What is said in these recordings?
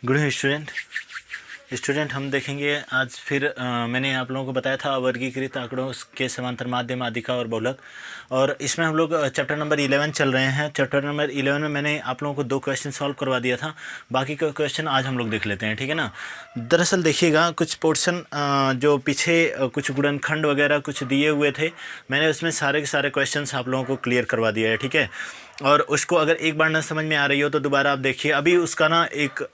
Good student हम देखेंगे आज फिर मैंने आप लोगों को बताया था वर्गीकृत आंकड़ों के समांतर माध्यम आदिका और बहुलक। और इसमें हम लोग चैप्टर नंबर 11 चल रहे हैं। चैप्टर नंबर 11 में मैंने आप लोगों को 2 क्वेश्चन सॉल्व करवा दिया था। बाकी का क्वेश्चन आज हम लोग देख लेते हैं, ठीक है ना। दरअसल देखिएगा कुछ पोर्शन जो पीछे कुछ गुणनखंड वगैरह कुछ दिए हुए थे, मैंने उसमें सारे के सारे क्वेश्चन आप लोगों को क्लियर करवा दिया है, ठीक है। और उसको अगर एक बार ना समझ में आ रही हो तो दोबारा आप देखिए। अभी उसका ना एक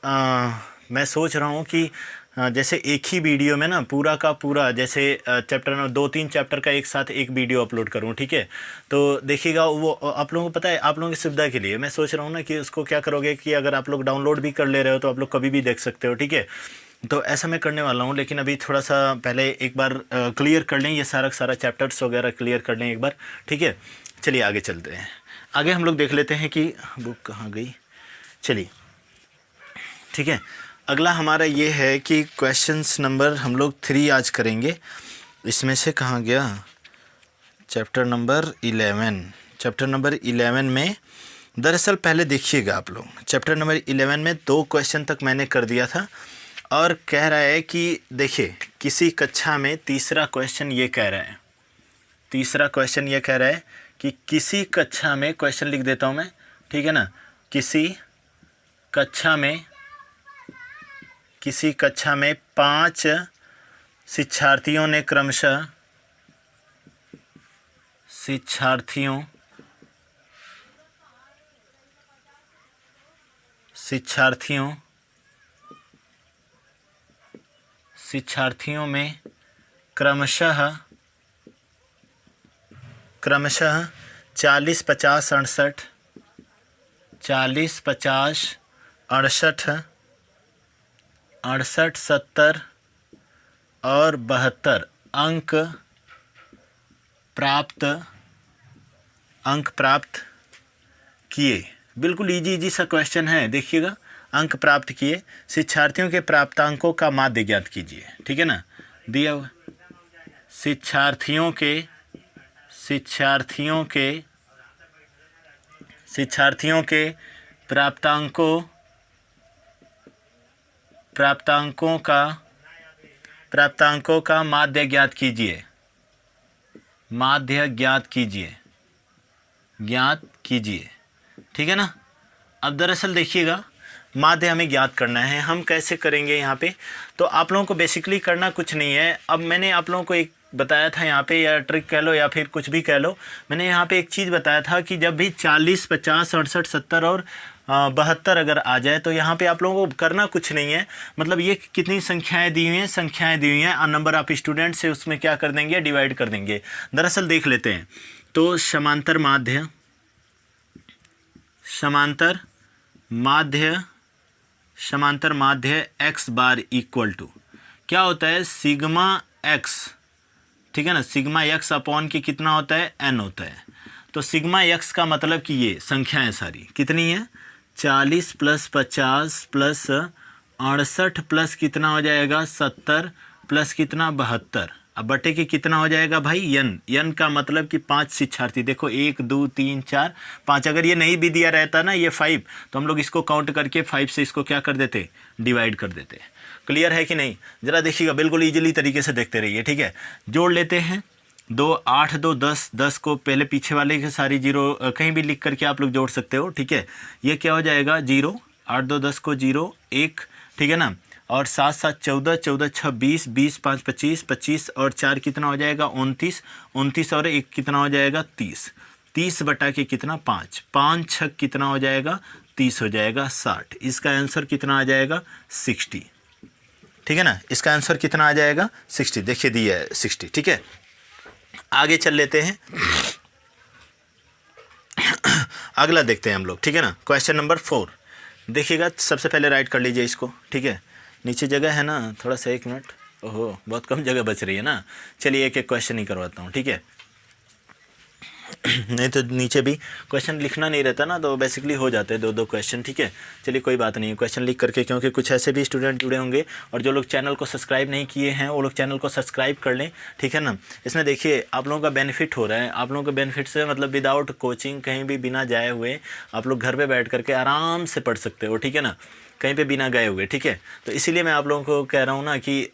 मैं सोच रहा हूँ कि जैसे एक ही वीडियो में ना पूरा का पूरा जैसे चैप्टर 2-3 चैप्टर का एक साथ एक वीडियो अपलोड करूँ, ठीक है। तो देखिएगा वो आप लोगों को पता है, आप लोगों की सुविधा के लिए मैं सोच रहा हूँ ना कि उसको क्या करोगे कि अगर आप लोग डाउनलोड भी कर ले रहे हो तो आप लोग कभी भी देख सकते हो, ठीक है। तो ऐसा मैं करने वाला हूँ, लेकिन अभी थोड़ा सा पहले एक बार क्लियर कर लें, ये सारा चैप्टर्स वगैरह क्लियर कर लें एक बार, ठीक है। चलिए आगे चलते हैं। आगे हम लोग देख लेते हैं कि बुक कहाँ गई। चलिए ठीक है, अगला हमारा ये है कि क्वेश्चंस नंबर हम लोग 3 आज करेंगे। इसमें से कहाँ गया, चैप्टर नंबर 11। चैप्टर नंबर 11 में दरअसल पहले देखिएगा आप लोग, चैप्टर नंबर 11 में 2 क्वेश्चन तक मैंने कर दिया था। और कह रहा है कि देखिए किसी कक्षा में तीसरा क्वेश्चन ये कह रहा है, तीसरा क्वेश्चन ये कह रहा है कि किसी कक्षा में, क्वेश्चन लिख देता हूँ मैं, ठीक है ना। किसी कक्षा में 5 शिक्षार्थियों ने क्रमशः शिक्षार्थियों में क्रमशः 40, 50, 68, 40, 50, 68, 70 और 72 अंक प्राप्त किए। बिल्कुल इजी सा क्वेश्चन है, देखिएगा। अंक प्राप्त किए, शिक्षार्थियों के प्राप्तांकों का माध्य ज्ञात कीजिए, ठीक है ना। दिया हुआ शिक्षार्थियों के प्राप्तांकों का माध्य ज्ञात कीजिए, ठीक है ना। अब दरअसल देखिएगा माध्य हमें ज्ञात करना है। हम कैसे करेंगे यहाँ पे, तो आप लोगों को बेसिकली करना कुछ नहीं है। अब मैंने आप लोगों को एक बताया था यहाँ पे, या ट्रिक कह लो या फिर कुछ भी कह लो, मैंने यहाँ पे एक चीज़ बताया था कि जब भी 40, 50, 68, 70 और 72 अगर आ जाए तो यहाँ पे आप लोगों को करना कुछ नहीं है। मतलब ये कितनी संख्याएं दी हुई हैं और नंबर ऑफ स्टूडेंट से उसमें क्या कर देंगे, डिवाइड कर देंगे। दरअसल देख लेते हैं। तो समांतर माध्य x बार इक्वल टू क्या होता है, सिग्मा x, ठीक है ना। सिग्मा x अपॉन के कितना होता है, n होता है। तो सिग्मा x का मतलब कि ये संख्याएं सारी कितनी है, 40 प्लस 50 प्लस 68 प्लस कितना हो जाएगा 70 प्लस कितना 72, अब बटे के कितना हो जाएगा भाई n का मतलब कि 5 शिक्षार्थी। देखो 1 2 3 4 5, अगर ये नहीं भी दिया रहता ना ये 5, तो हम लोग इसको काउंट करके 5 से इसको क्या कर देते, डिवाइड कर देते। क्लियर है कि नहीं, जरा देखिएगा, बिल्कुल इजीली तरीके से देखते रहिए, ठीक है। जोड़ लेते हैं 2 8 2 10, 10 को पहले पीछे वाले के सारी जीरो कहीं भी लिख करके आप लोग जोड़ सकते हो, ठीक है। ये क्या हो जाएगा 0, 8 2 10 को 0 1, ठीक है ना। और 7 7 14, 14 6 20, 20 5 25, 25 और 4 कितना हो जाएगा 29, 29 और 1 कितना हो जाएगा 30, 30 बटा के कितना 5, 5 6 कितना हो जाएगा 30 हो जाएगा 60। इसका आंसर कितना आ जाएगा 60, ठीक है ना। इसका आंसर कितना आ जाएगा 60, देखिए दिया है 60, ठीक है। आगे चल लेते हैं, अगला देखते हैं हम लोग, ठीक है ना। क्वेश्चन नंबर 4 देखिएगा, सबसे पहले राइट कर लीजिए इसको, ठीक है। नीचे जगह है ना, थोड़ा सा 1 मिनट, ओहो बहुत कम जगह बच रही है ना। चलिए एक एक क्वेश्चन ही करवाता हूँ, ठीक है। नहीं तो नीचे भी क्वेश्चन लिखना नहीं रहता ना, तो बेसिकली हो जाते हैं 2-2 क्वेश्चन, ठीक है। चलिए कोई बात नहीं, क्वेश्चन लिख करके, क्योंकि कुछ ऐसे भी स्टूडेंट जुड़े होंगे और जो लोग चैनल को सब्सक्राइब नहीं किए हैं वो लोग चैनल को सब्सक्राइब कर लें, ठीक है ना। इसमें देखिए आप लोगों का बेनिफिट हो रहा है, आप लोगों के बेनिफिट से मतलब विदाउट कोचिंग कहीं भी बिना जाए हुए आप लोग घर पर बैठ करके आराम से पढ़ सकते हो, ठीक है ना, कहीं पे बिना गए हुए, ठीक है। तो इसीलिए मैं आप लोगों को कह रहा हूँ ना कि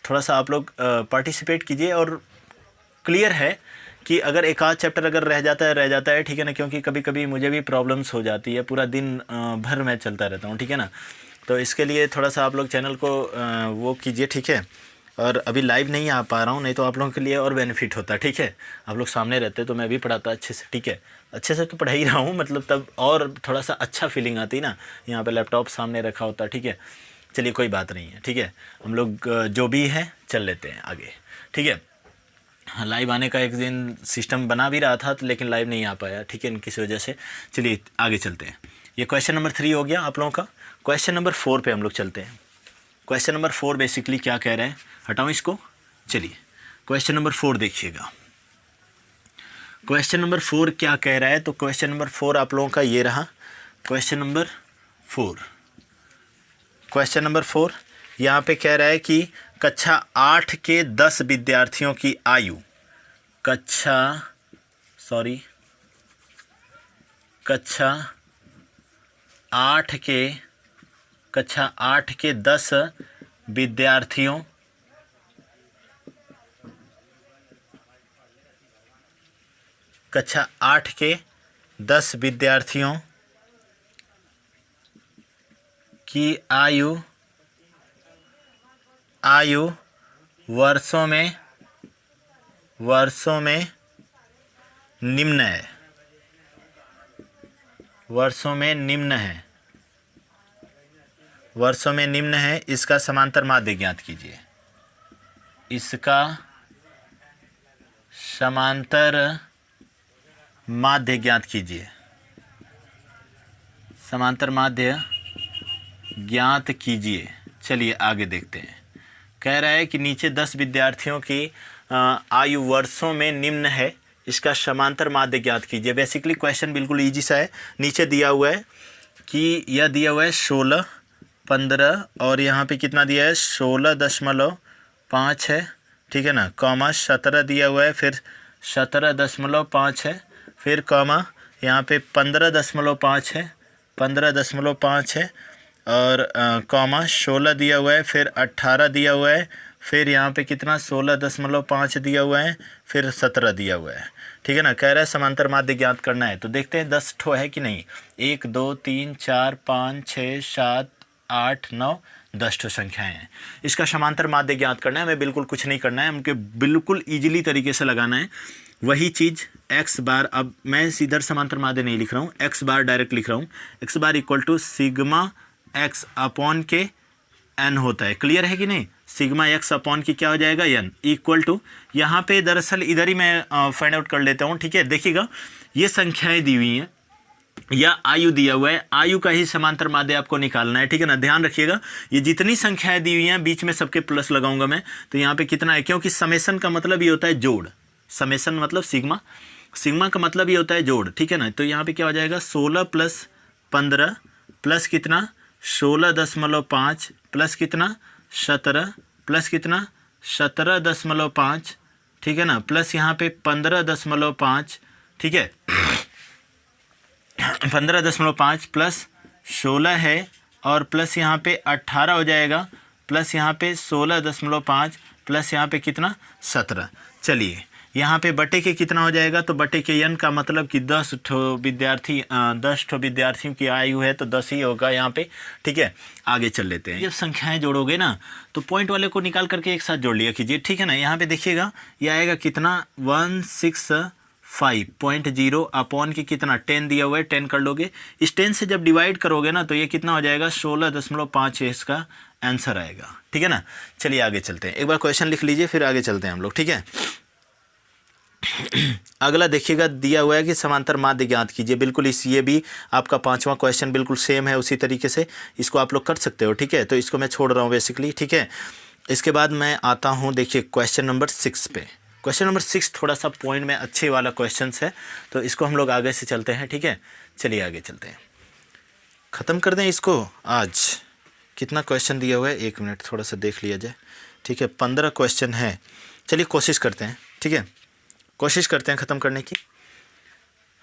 थोड़ा सा आप लोग पार्टिसिपेट कीजिए। और क्लियर है कि अगर एक आध चैप्टर अगर रह जाता है, ठीक है ना, क्योंकि कभी कभी मुझे भी प्रॉब्लम्स हो जाती है, पूरा दिन भर मैं चलता रहता हूँ, ठीक है ना। तो इसके लिए थोड़ा सा आप लोग चैनल को वो कीजिए, ठीक है। और अभी लाइव नहीं आ पा रहा हूँ, नहीं तो आप लोगों के लिए और बेनिफिट होता, ठीक है। आप लोग सामने रहते तो मैं भी पढ़ाता अच्छे से, ठीक है। अच्छे से तो पढ़ा ही रहा हूँ, मतलब तब और थोड़ा सा अच्छा फीलिंग आती ना, यहाँ पे लैपटॉप सामने रखा होता, ठीक है। चलिए कोई बात नहीं है, ठीक है। हम लोग जो भी है चल लेते हैं आगे, ठीक है। हाँ, लाइव आने का एक दिन सिस्टम बना भी रहा था, तो लेकिन लाइव नहीं आ पाया, ठीक है, किसी वजह से। चलिए आगे चलते हैं। ये क्वेश्चन नंबर 3 हो गया आप लोगों का। क्वेश्चन नंबर 4 पे हम लोग चलते हैं। क्वेश्चन नंबर 4 बेसिकली क्या कह रहे हैं, हटाओ इसको। चलिए क्वेश्चन नंबर 4 देखिएगा। क्वेश्चन नंबर 4 क्या कह रहा है, तो क्वेश्चन नंबर 4 आप लोगों का ये रहा। क्वेश्चन नंबर 4, क्वेश्चन नंबर 4 यहाँ पे कह रहा है कि कक्षा 8 के 10 विद्यार्थियों की आयु, कक्षा 8 के 10 विद्यार्थियों कक्षा 8 के 10 विद्यार्थियों की आयु वर्षों में निम्न है, वर्षों में निम्न है। इसका समांतर माध्य ज्ञात कीजिए। इसका समांतर माध्य ज्ञात कीजिए। समांतर माध्य ज्ञात कीजिए। चलिए आगे देखते हैं। कह रहा है कि नीचे 10 विद्यार्थियों की आयु वर्षों में निम्न है, इसका समांतर माध्य ज्ञात कीजिए। बेसिकली क्वेश्चन बिल्कुल इजी सा है। नीचे दिया हुआ है कि यह दिया हुआ है 16, 15 और यहाँ पे कितना दिया है 16.5 है, ठीक है ना, कॉमा 17 दिया हुआ है, फिर 17.5 है, फिर कॉमा यहाँ पे 15.5 है, 15.5 है, और कॉमा 16 दिया हुआ है, फिर 18 दिया हुआ है, फिर यहाँ पे कितना 16.5 दिया हुआ है, फिर 17 दिया हुआ है, ठीक है ना। कह रहा है समांतर माध्य ज्ञात करना है। तो देखते हैं 10 ठो है कि नहीं। 1 2 3 4 5 6 7 8 9 10 ठो संख्याएं हैं। इसका समांतर माध्य ज्ञात करना है। हमें बिल्कुल कुछ नहीं करना है, हमको बिल्कुल ईजिली तरीके से लगाना है। वही चीज़ x बार, अब मैं सीधर समांतर माध्य नहीं लिख रहा हूँ, x बार डायरेक्ट लिख रहा हूँ। x bar equal to sigma x upon के n होता है। क्लियर है कि नहीं। सिग्मा x अपॉन की क्या हो जाएगा n, इक्वल टू, यहाँ पे दरअसल इधर ही मैं फाइंड आउट कर लेता हूँ, ठीक है। देखिएगा ये संख्याएं दी हुई हैं या आयु दिया हुआ है, आयु का ही समांतर माध्य आपको निकालना है, ठीक है ना। ध्यान रखिएगा ये जितनी संख्याएं दी हुई हैं बीच में सबके प्लस लगाऊंगा मैं। तो यहाँ पे कितना है, क्योंकि समेसन का मतलब ये होता है जोड़, समेसन मतलब सिग्मा का मतलब ये होता है जोड़, ठीक है ना। तो यहाँ पे क्या हो जाएगा 16 + 15 प्लस कितना 16.5 प्लस कितना 17 प्लस कितना 17.5, ठीक है ना, प्लस यहाँ पे 15.5, ठीक है 15.5 प्लस 16 है, और प्लस यहाँ पे 18 हो जाएगा, प्लस यहाँ पे 16.5 प्लस यहाँ पे कितना 17। चलिए यहाँ पे बटे के कितना हो जाएगा, तो बटे के n का मतलब कि 10 ठो विद्यार्थियों की आयु है, तो 10 ही होगा यहाँ पे, ठीक है। आगे चल लेते हैं। जब संख्याएं जोड़ोगे ना तो पॉइंट वाले को निकाल करके एक साथ जोड़ लिया कीजिए, ठीक है ना। यहाँ पे देखिएगा ये आएगा कितना 165.0 अपॉन की कितना 10 दिया हुआ है, 10 कर लोगे। इस 10 से जब डिवाइड करोगे ना तो ये कितना हो जाएगा 16.5 इसका आंसर आएगा, ठीक है ना। चलिए आगे चलते हैं। एक बार क्वेश्चन लिख लीजिए फिर आगे चलते हैं हम लोग, ठीक है। अगला देखिएगा दिया हुआ है कि समांतर माध्य ज्ञात कीजिए। बिल्कुल ये भी आपका 5वां क्वेश्चन बिल्कुल सेम है, उसी तरीके से इसको आप लोग कर सकते हो, ठीक है। तो इसको मैं छोड़ रहा हूँ बेसिकली, ठीक है। इसके बाद मैं आता हूँ, देखिए क्वेश्चन नंबर 6 पे। क्वेश्चन नंबर 6 थोड़ा सा पॉइंट में अच्छे वाला क्वेश्चन है, तो इसको हम लोग आगे से चलते हैं। ठीक है, चलिए आगे चलते हैं, ख़त्म कर दें इसको। आज कितना क्वेश्चन दिया हुआ है, 1 मिनट थोड़ा सा देख लिया जाए। ठीक है, 15 क्वेश्चन है। चलिए कोशिश करते हैं। ठीक है, कोशिश करते हैं ख़त्म करने की।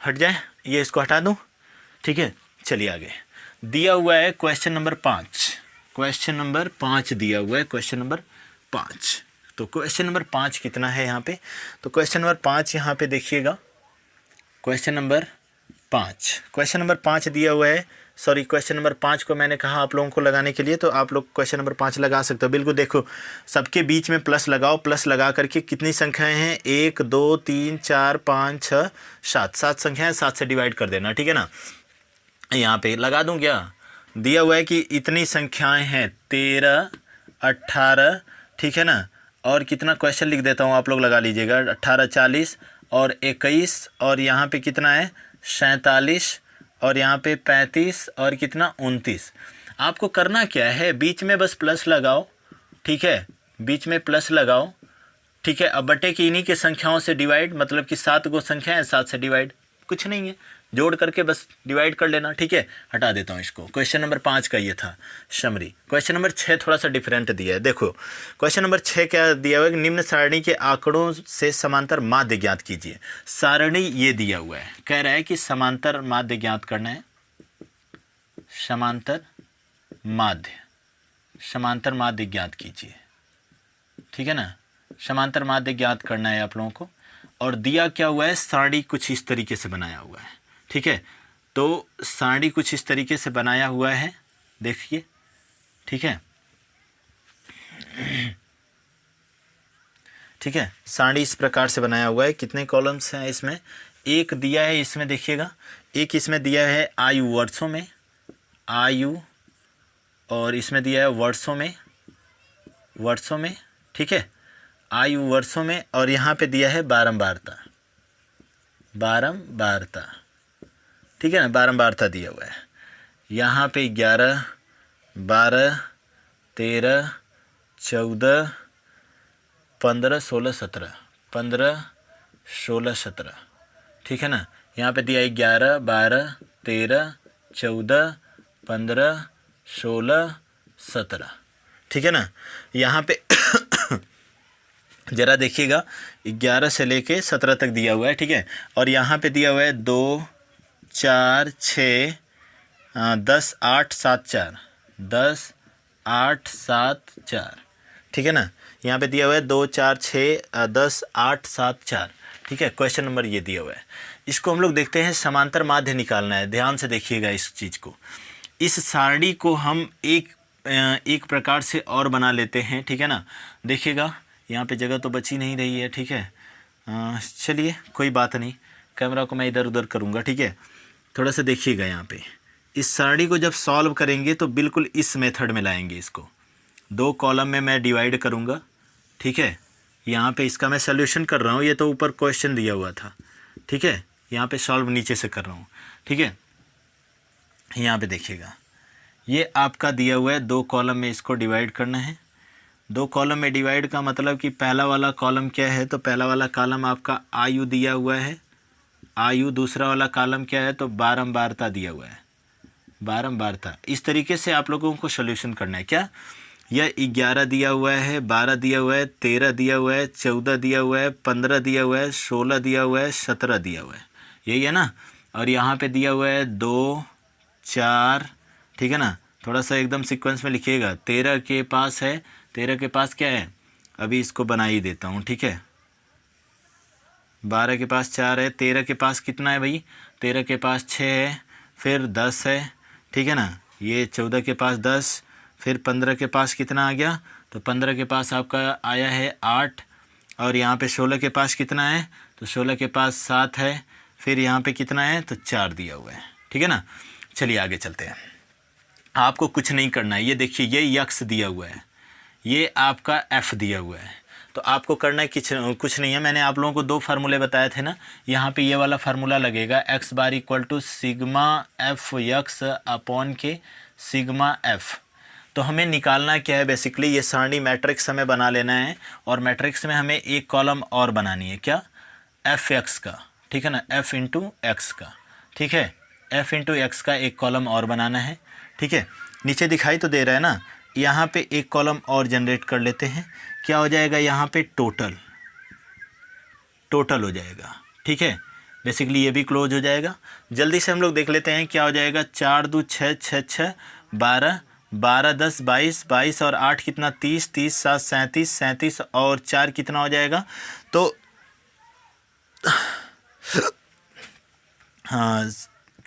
हट जाए, ये इसको हटा दूँ। ठीक है, चलिए आगे। दिया हुआ है क्वेश्चन नंबर 5, क्वेश्चन नंबर 5 दिया हुआ है, क्वेश्चन नंबर 5। तो क्वेश्चन नंबर 5 कितना है यहाँ पे, तो क्वेश्चन नंबर 5 यहाँ पे देखिएगा, क्वेश्चन नंबर 5 दिया हुआ है। सॉरी, क्वेश्चन नंबर 5 को मैंने कहा आप लोगों को लगाने के लिए, तो आप लोग क्वेश्चन नंबर 5 लगा सकते हो। बिल्कुल देखो, सबके बीच में प्लस लगाओ, प्लस लगा करके कितनी संख्याएं हैं, 1 2 3 4 5 6 7, 7 संख्याएं, 7 से डिवाइड कर देना। ठीक है ना, यहाँ पे लगा दूँ क्या, दिया हुआ है कि इतनी संख्याएं हैं 13 18, ठीक है ना, और कितना क्वेश्चन लिख देता हूँ, आप लोग लगा लीजिएगा, 18 40 और 21, और यहाँ पे कितना है 47, और यहाँ पे 35 और कितना 29। आपको करना क्या है, बीच में बस प्लस लगाओ। ठीक है, बीच में प्लस लगाओ। ठीक है, अब बटे की इन्हीं के संख्याओं से डिवाइड, मतलब कि 7 गो संख्या है, 7 से डिवाइड, कुछ नहीं है, जोड़ करके बस डिवाइड कर लेना। ठीक है, हटा देता हूँ इसको। क्वेश्चन नंबर 5 का ये था समरी। क्वेश्चन नंबर 6 थोड़ा सा डिफरेंट दिया है। देखो क्वेश्चन नंबर 6 क्या दिया हुआ है, निम्न सारणी के आंकड़ों से समांतर माध्य ज्ञात कीजिए। सारणी ये दिया हुआ है, कह रहा है कि समांतर माध्य ज्ञात करना है, समांतर माध्य ज्ञात कीजिए। ठीक है ना, समांतर माध्य ज्ञात करना है आप लोगों को। और दिया क्या हुआ है, सारणी कुछ इस तरीके से बनाया हुआ है। ठीक है, तो सारणी कुछ इस तरीके से बनाया हुआ है, देखिए। ठीक है, ठीक है, सारणी इस प्रकार से बनाया हुआ है। कितने कॉलम्स हैं इसमें, एक दिया है इसमें, देखिएगा, एक इसमें दिया है आयु वर्षों में, आयु, और इसमें दिया है वर्षों में। ठीक है, आयु वर्षों में, और यहाँ पे दिया है बारंबारता। ठीक है ना, बारंबारता दिया हुआ है। यहाँ पे 11 12 13 14 15 16 17, 15 16 17। ठीक है ना, यहाँ पे दिया है 11 12 13 14 15 16 17। ठीक है ना, यहाँ पे ज़रा देखिएगा, 11 से लेके 17 तक दिया हुआ है। ठीक है, और यहाँ पे दिया हुआ है 2 4 6 10 8 7 4, 10 8 7 4। ठीक है ना, यहाँ पे दिया हुआ है 2 4 6 10 8 7 4। ठीक है, क्वेश्चन नंबर ये दिया हुआ है। इसको हम लोग देखते हैं, समांतर माध्य निकालना है। ध्यान से देखिएगा इस चीज़ को। इस सारणी को हम एक प्रकार से और बना लेते हैं। ठीक है ना, देखिएगा यहाँ पे जगह तो बची नहीं रही है। ठीक है, चलिए कोई बात नहीं, कैमरा को मैं इधर उधर करूँगा। ठीक है, थोड़ा सा देखिएगा यहाँ पे, इस सारणी को जब सॉल्व करेंगे तो बिल्कुल इस मेथड में लाएंगे इसको। 2 कॉलम में मैं डिवाइड करूँगा। ठीक है, यहाँ पे इसका मैं सोल्यूशन कर रहा हूँ, ये तो ऊपर क्वेश्चन दिया हुआ था। ठीक है, यहाँ पे सॉल्व नीचे से कर रहा हूँ। ठीक है, यहाँ पे देखिएगा, ये आपका दिया हुआ है, 2 कॉलम में इसको डिवाइड करना है। 2 कॉलम में डिवाइड का मतलब कि पहला वाला कॉलम क्या है, तो पहला वाला कॉलम आपका आयु दिया हुआ है, आयु। दूसरा वाला कॉलम क्या है, तो बारंबारता दिया हुआ है, बारंबारता। इस तरीके से आप लोगों को सोल्यूशन करना है। क्या, यह 11 दिया हुआ है, 12 दिया हुआ है, 13 दिया हुआ है, 14 दिया हुआ है, 15 दिया हुआ है, 16 दिया हुआ है, 17 दिया हुआ है, यही है ना। और यहाँ पे दिया हुआ है 2 4। ठीक है ना, थोड़ा सा एकदम सीक्वेंस में लिखिएगा। 13 के पास है, 13 के पास क्या है, अभी इसको बना ही देता हूँ। ठीक है, 12 के पास 4 है, 13 के पास कितना है भाई, 13 के पास 6 है, फिर 10 है। ठीक है ना, ये 14 के पास 10, फिर 15 के पास कितना आ गया, तो 15 के पास आपका आया है 8, और यहाँ पे 16 के पास कितना है, तो 16 के पास 7 है, फिर यहाँ पे कितना है, तो 4 दिया हुआ है। ठीक है ना, चलिए आगे चलते हैं। आपको कुछ नहीं करना है, ये देखिए, ये यक्स दिया हुआ है, ये आपका एफ दिया हुआ है, तो आपको करना है कुछ नहीं है। मैंने आप लोगों को 2 फार्मूले बताए थे ना, यहाँ पे ये वाला फार्मूला लगेगा, x bar equal to sigma f x upon के सिग्मा एफ। तो हमें निकालना क्या है, बेसिकली ये सारणी मैट्रिक्स हमें बना लेना है, और मैट्रिक्स में हमें एक कॉलम और बनानी है, क्या, एफ एक्स का, ठीक है ना, एफ इंटू एक्स का, ठीक है, एफ इंटू एक्स का एक कॉलम और बनाना है, ठीक है। नीचे दिखाई तो दे रहा है ना, यहाँ पे एक कॉलम और जनरेट कर लेते हैं, क्या हो जाएगा यहाँ पे टोटल हो जाएगा, ठीक है। बेसिकली ये भी क्लोज हो जाएगा। जल्दी से हम लोग देख लेते हैं क्या हो जाएगा, 4 2 6 6 6 12 12 10 22 22 और 8 कितना, 30 30 7 37 37 और 4 कितना हो जाएगा, तो हाँ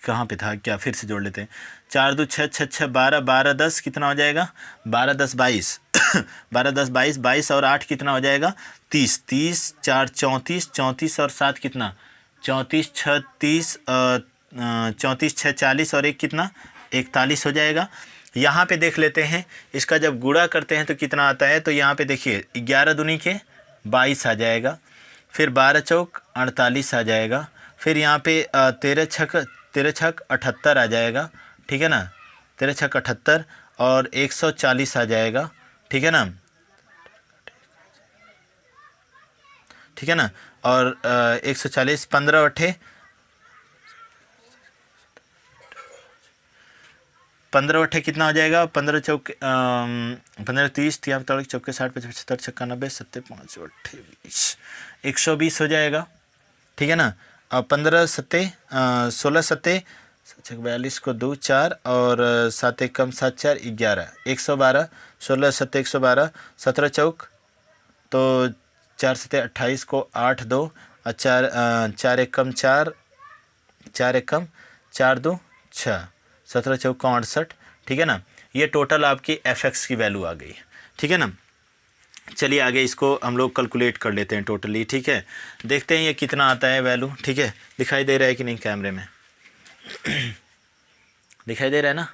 कहाँ पे था, क्या, फिर से जोड़ लेते हैं, 4 2 6 6 6 12 12 10 कितना हो जाएगा, 12 10 22 12 10 22 22 और 8 कितना हो जाएगा, 30 30 4 34 34 और 7 कितना, 34 6 30 34 6 40 और 1 कितना, 41 हो जाएगा। यहाँ पे देख लेते हैं, इसका जब गुणा करते हैं तो कितना आता है, तो यहाँ पे देखिए 11 दूनी के 22 आ जाएगा, फिर 12 चौक 48 आ जाएगा, फिर यहाँ पे 13 छक 78 आ जाएगा, ठीक है ना, 13 छक 78 और 140 आ जाएगा, ठीक है ना, ठीक है ना, और 140 15 अट्ठे 15 अट्ठे कितना हो जाएगा, 15 चौक 15 30 तियाप तड़क चौके 60 55 75 56 90 70 5 अट्ठे 20 120 हो जाएगा, ठीक है ना। और 15 सत्ते 16 सत्ते 42 को 2 4 और 7 1 कम 7 4 11 112 16 सत्ते 112 17 चौक तो 4 सत्ते 28 को 8 2 और 4 1 कम 4 4 1 कम 4 2 6 17 चौक का 68, ठीक है ना। ये टोटल आपकी एफ एक्स की वैल्यू आ गई, ठीक है ना। चलिए आगे इसको हम लोग कैलकुलेट कर लेते हैं टोटली, ठीक है। देखते हैं ये कितना आता है वैल्यू, ठीक है। दिखाई दे रहा है कि नहीं कैमरे में दिखाई दे रहा है ना,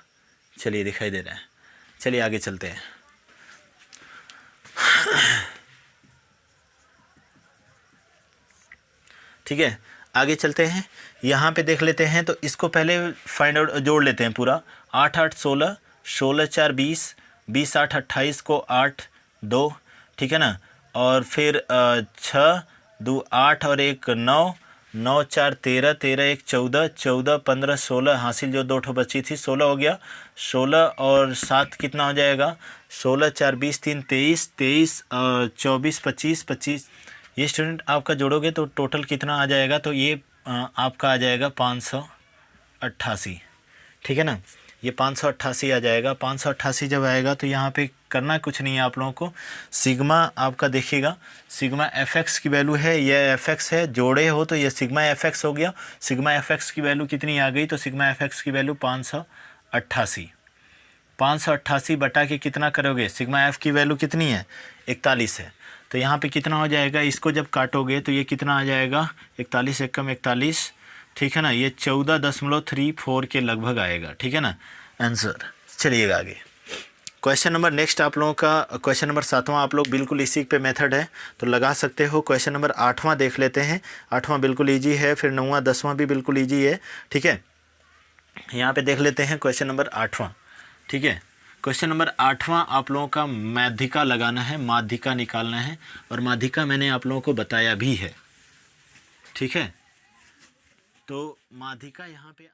चलिए दिखाई दे रहा है, चलिए आगे चलते हैं। ठीक है आगे चलते हैं, यहाँ पे देख लेते हैं, तो इसको पहले फाइंड आउट जोड़ लेते हैं पूरा। 8 8 16 16 4 20 20 8 28 को 8 2, ठीक है ना, और फिर 6 2 8 और 1 9 9 4 13 13 1 14 14 15 16 हासिल जो 2 ठो बची थी 16 हो गया, 16 और 7 कितना हो जाएगा, 16 4 20 3 23 23 24 25 25। ये स्टूडेंट आपका जोड़ोगे तो टोटल कितना आ जाएगा, तो ये आपका आ जाएगा 588, ठीक है ना। ये 588 आ जाएगा। 588 जब आएगा तो यहाँ पे करना कुछ नहीं है आप लोगों को, सिग्मा आपका देखिएगा, सिग्मा एफ एक्स की वैल्यू है, ये एफ एक्स है, जोड़े हो तो ये सिग्मा एफ एक्स हो गया। सिग्मा एफ एक्स की वैल्यू कितनी आ गई, तो सिग्मा एफ एक्स की वैल्यू 588। 588 बटा के कितना करोगे, सिग्मा एफ की वैल्यू कितनी है 41 है, तो यहाँ पे कितना हो जाएगा, इसको जब काटोगे तो ये कितना आ जाएगा 41 एकम 41, ठीक है ना। ये 14.34 के लगभग आएगा, ठीक है ना आंसर। चलिएगा आगे क्वेश्चन नंबर नेक्स्ट आप लोगों का क्वेश्चन नंबर 7वां, आप लोग बिल्कुल इसी पे मेथड है तो लगा सकते हो। क्वेश्चन नंबर 8वां देख लेते हैं। 8वां बिल्कुल ईजी है, फिर 9वां 10वां भी बिल्कुल ईजी है, ठीक है। यहाँ पे देख लेते हैं क्वेश्चन नंबर 8वां, ठीक है। क्वेश्चन नंबर 8वां आप लोगों का माध्यिका लगाना है, माध्यिका निकालना है, और माध्यिका मैंने आप लोगों को बताया भी है, ठीक है। तो माध्यिका यहाँ पे